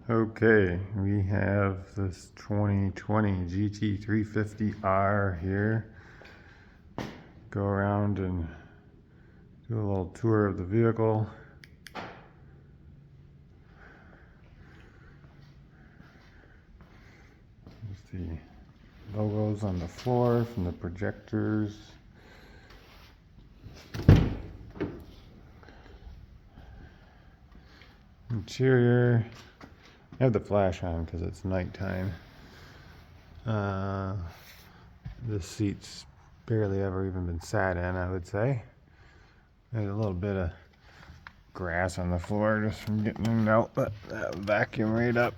Okay, we have this 2020 GT350R here. Go around and do a little tour of the vehicle. There's the logos on the floor from the projectors. Interior. I have the flash on because it's nighttime. The seat's barely ever even been sat in, I would say. There's a little bit of grass on the floor just from getting it out, but that'll vacuum right up.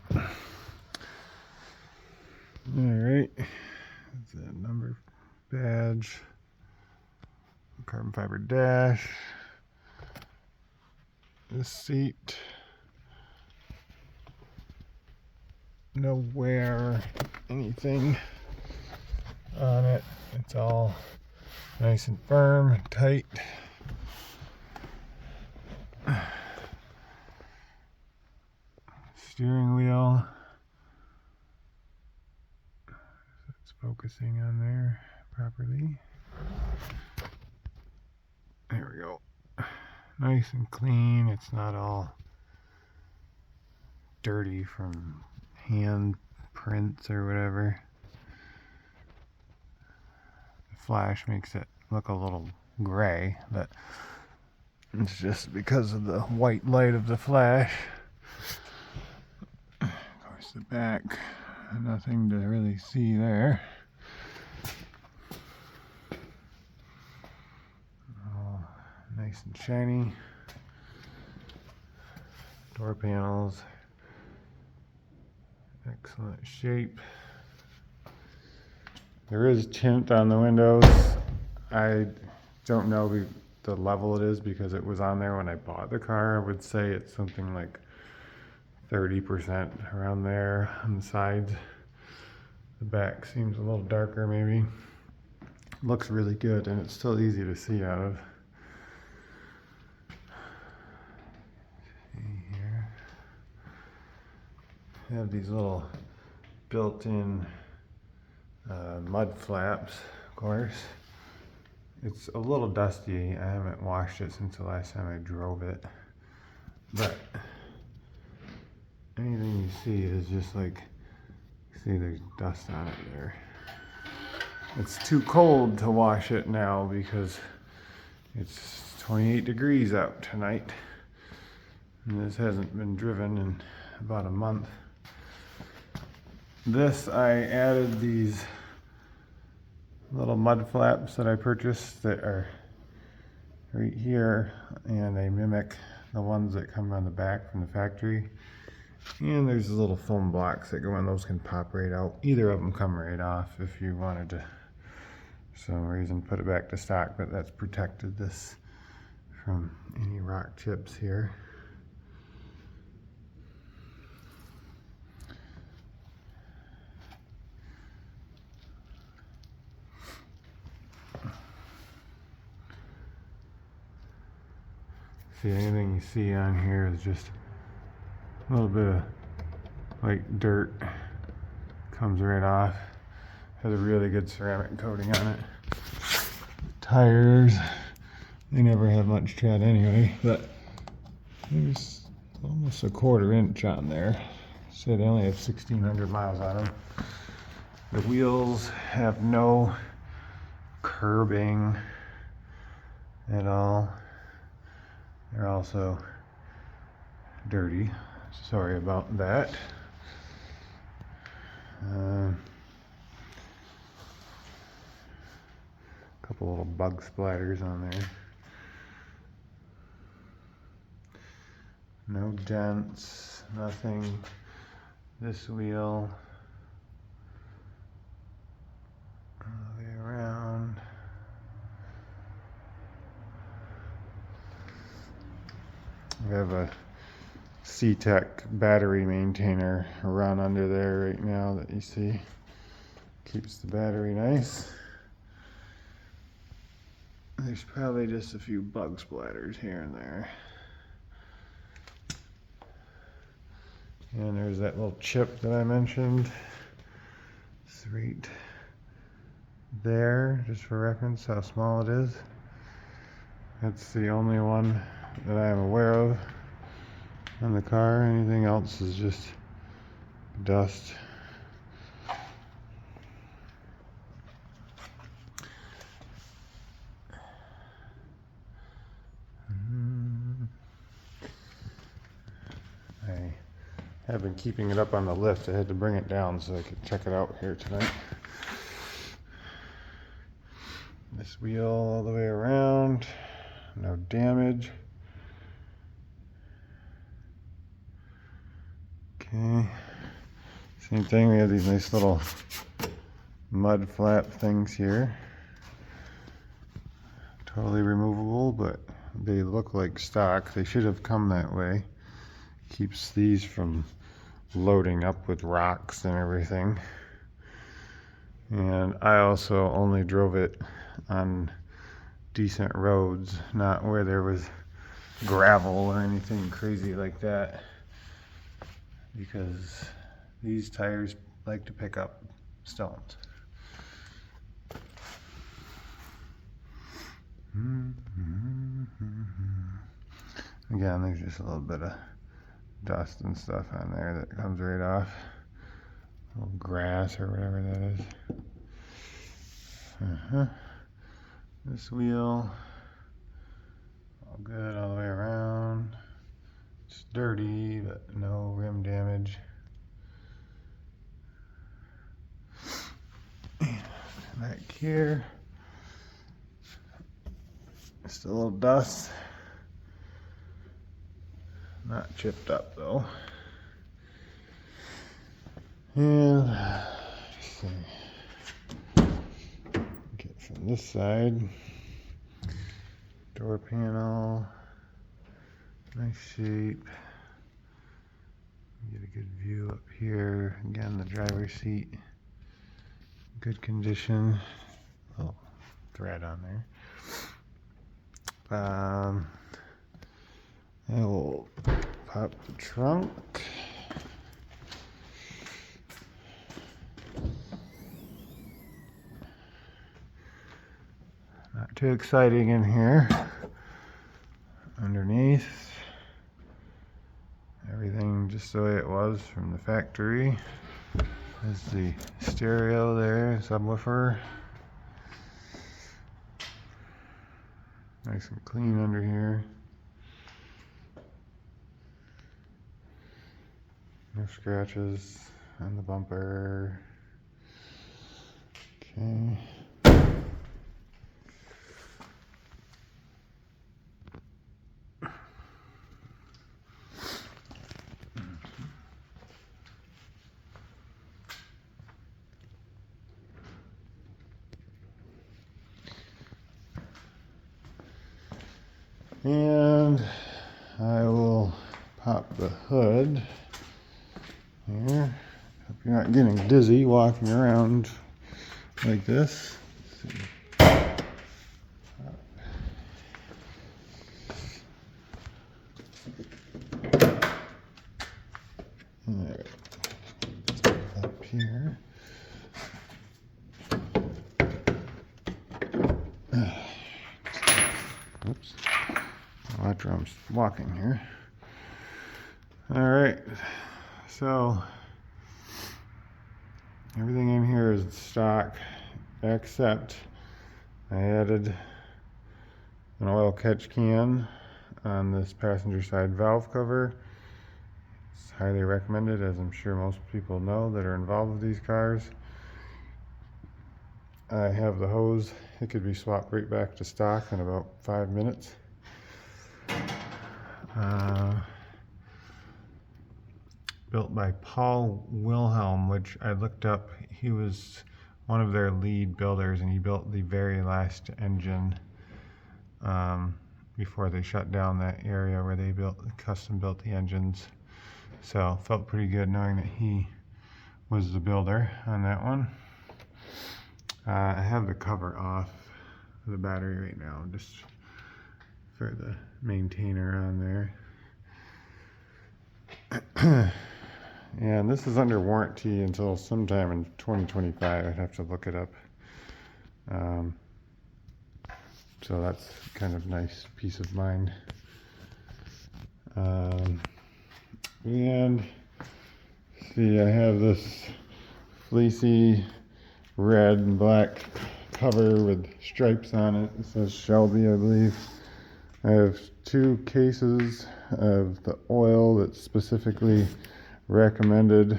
Alright, that's a number badge, carbon fiber dash, this seat, no wear, anything on it, it's all nice and firm and tight. Steering wheel, it's focusing on there properly. There we go. Nice and clean, it's not all dirty from hand prints or whatever. The flash makes it look a little gray, but it's just because of the white light of the flash. Of course, the back, nothing to really see there. All nice and shiny. Door panels, excellent shape. There is tint on the windows. I don't know the level it is because it was on there when I bought the car. I would say it's something like 30% around there on the sides. The back seems a little darker maybe. Looks really good and it's still easy to see out of. Here. I have these little built-in mud flaps, of course. It's a little dusty. I haven't washed it since the last time I drove it. But anything you see is just like, see there's dust on it there. It's too cold to wash it now because it's 28 degrees out tonight. And this hasn't been driven in about a month. This, I added these little mud flaps that I purchased that are right here, and they mimic the ones that come on the back from the factory. And there's little foam blocks that go on, those can pop right out. Either of them come right off if you wanted to, for some reason, put it back to stock, but that's protected this from any rock chips here. See, anything you see on here is just a little bit of like dirt, comes right off. Has a really good ceramic coating on it. Tires, they never have much tread anyway, but there's almost a 1/4 inch on there. Said they only have 1,600 miles on them. The wheels have no curbing at all. They're also dirty. Sorry about that. Couple little bug splatters on there. No dents, nothing. This wheel all the way around. We have a C-Tech battery maintainer run under there right now that you see. Keeps the battery nice. There's probably just a few bug splatters here and there. And there's that little chip that I mentioned. It's right there, just for reference how small it is. That's the only one that I am aware of on the car. Anything else is just dust. I have been keeping it up on the lift. I had to bring it down so I could check it out here tonight. This wheel all the way around, no damage. Okay, same thing, we have these nice little mud flap things here. Totally removable, but they look like stock. They should have come that way. Keeps these from loading up with rocks and everything. And I also only drove it on decent roads, not where there was gravel or anything crazy like that, because these tires like to pick up stones. Again, there's just a little bit of dust and stuff on there that comes right off. A little grass or whatever that is. This wheel, all good all the way around. It's dirty, but no rim damage. And back here, just a little dust. Not chipped up though. And let's see. Get from this side. Door panel. Nice shape. Get a good view up here. Again, the driver's seat. Good condition. Oh, thread on there. I will pop the trunk. Not too exciting in here. Underneath, everything just the way it was from the factory. There's the stereo there, subwoofer. Nice and clean under here. No scratches on the bumper. Okay. And I will pop the hood here. Hope you're not getting dizzy walking around like this. There. Up here. Oops. After I'm walking here. All right. So everything in here is stock, except I added an oil catch can on this passenger side valve cover. It's highly recommended, as I'm sure most people know that are involved with these cars. I have the hose. It could be swapped right back to stock in about 5 minutes. Built by Paul Wilhelm, which I looked up. He was one of their lead builders, and he built the very last engine before they shut down that area where they custom built the engines. So felt pretty good knowing that he was the builder on that one. I have the cover off of the battery right now, just for the maintainer on there. And this is under warranty until sometime in 2025. I'd have to look it up. So that's kind of nice peace of mind. And see, I have this fleecy red and black cover with stripes on it. It says Shelby, I believe. I have 2 cases of the oil that's specifically recommended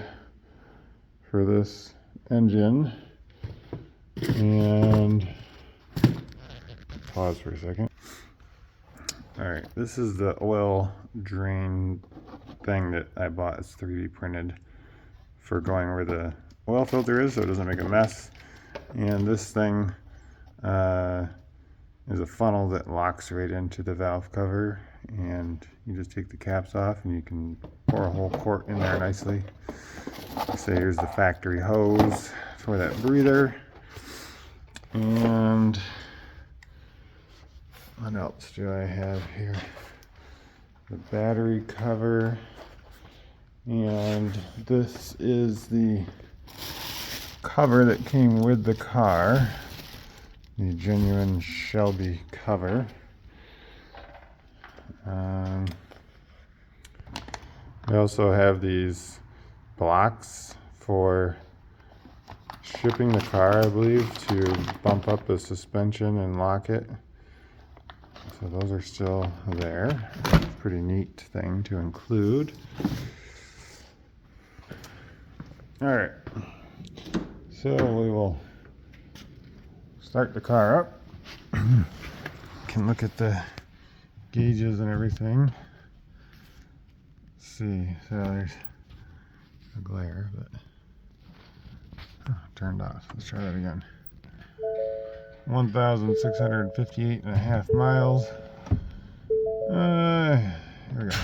for this engine. And pause for a second. Alright, this is the oil drain thing that I bought. It's 3D printed for going where the oil filter is so it doesn't make a mess. And this thing is a funnel that locks right into the valve cover, and you just take the caps off and you can pour a whole quart in there nicely. So here's the factory hose for that breather. And what else do I have here? The battery cover. And this is the cover that came with the car. The genuine Shelby cover. I also have these blocks for shipping the car, I believe, to bump up the suspension and lock it. So those are still there. Pretty neat thing to include. Alright, so we will start the car up. Can look at the gauges and everything. Let's see, so there's a glare, but turned off. Let's try that again. 1,658.5 miles. Here we go.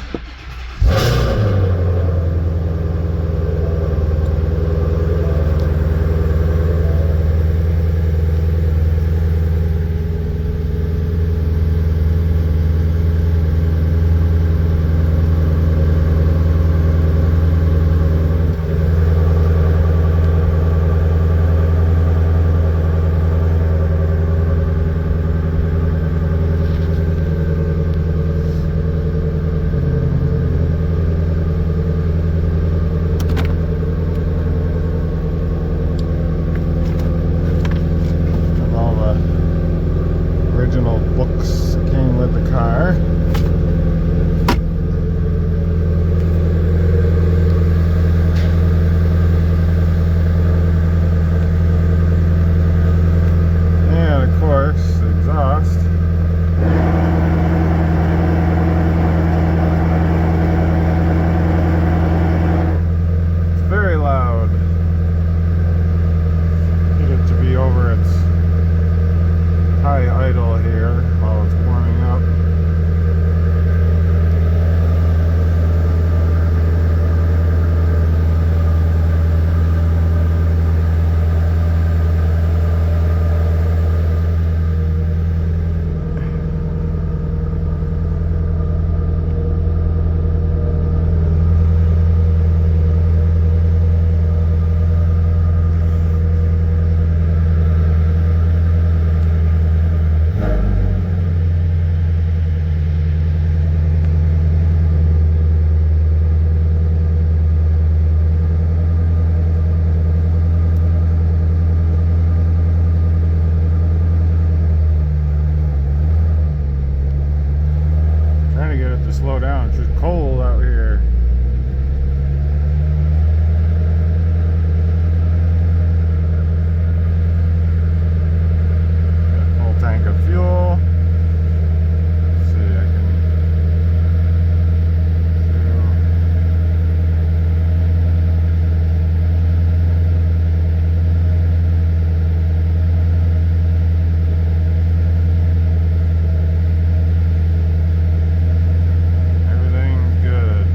Books came with the car. And of course, the exhaust. It's very loud. Get it to be over its high idle here while it's warming up. Slow down, it's just cold out here. Got a full tank of fuel. Let's see, I can everything's good.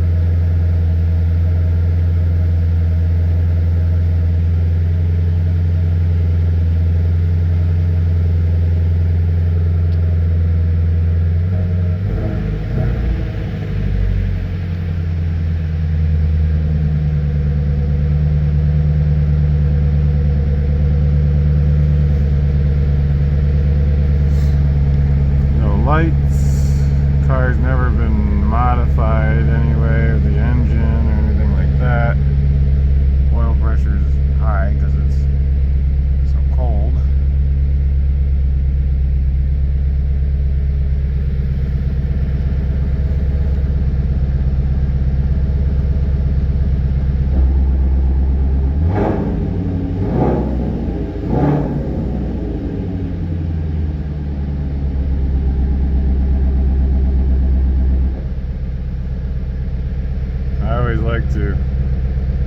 always like to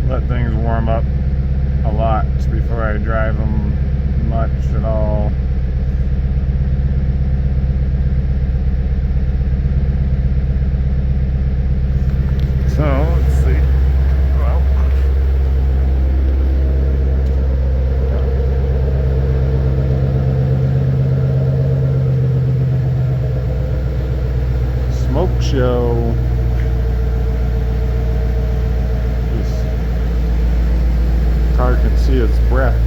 let things warm up a lot before I drive them much at all. So let's see. Well, smoke show. This car can see its breath.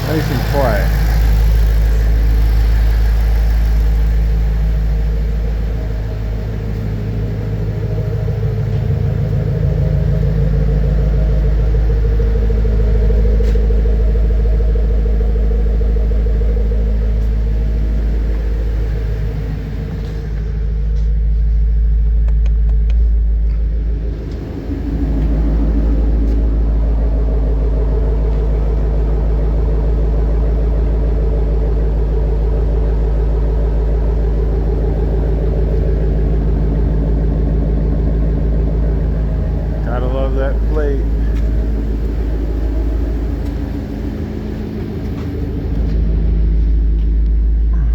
Nice and quiet. Gotta love that plate.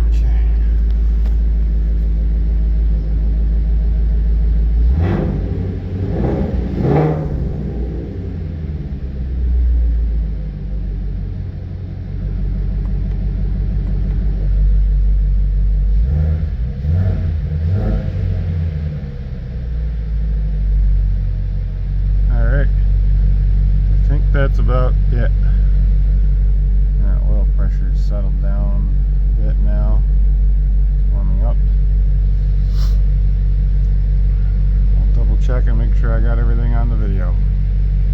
Okay. Alright, I think that's about it. That oil pressure's settled down a bit now. It's warming up. I'll double check and make sure I got everything on the video.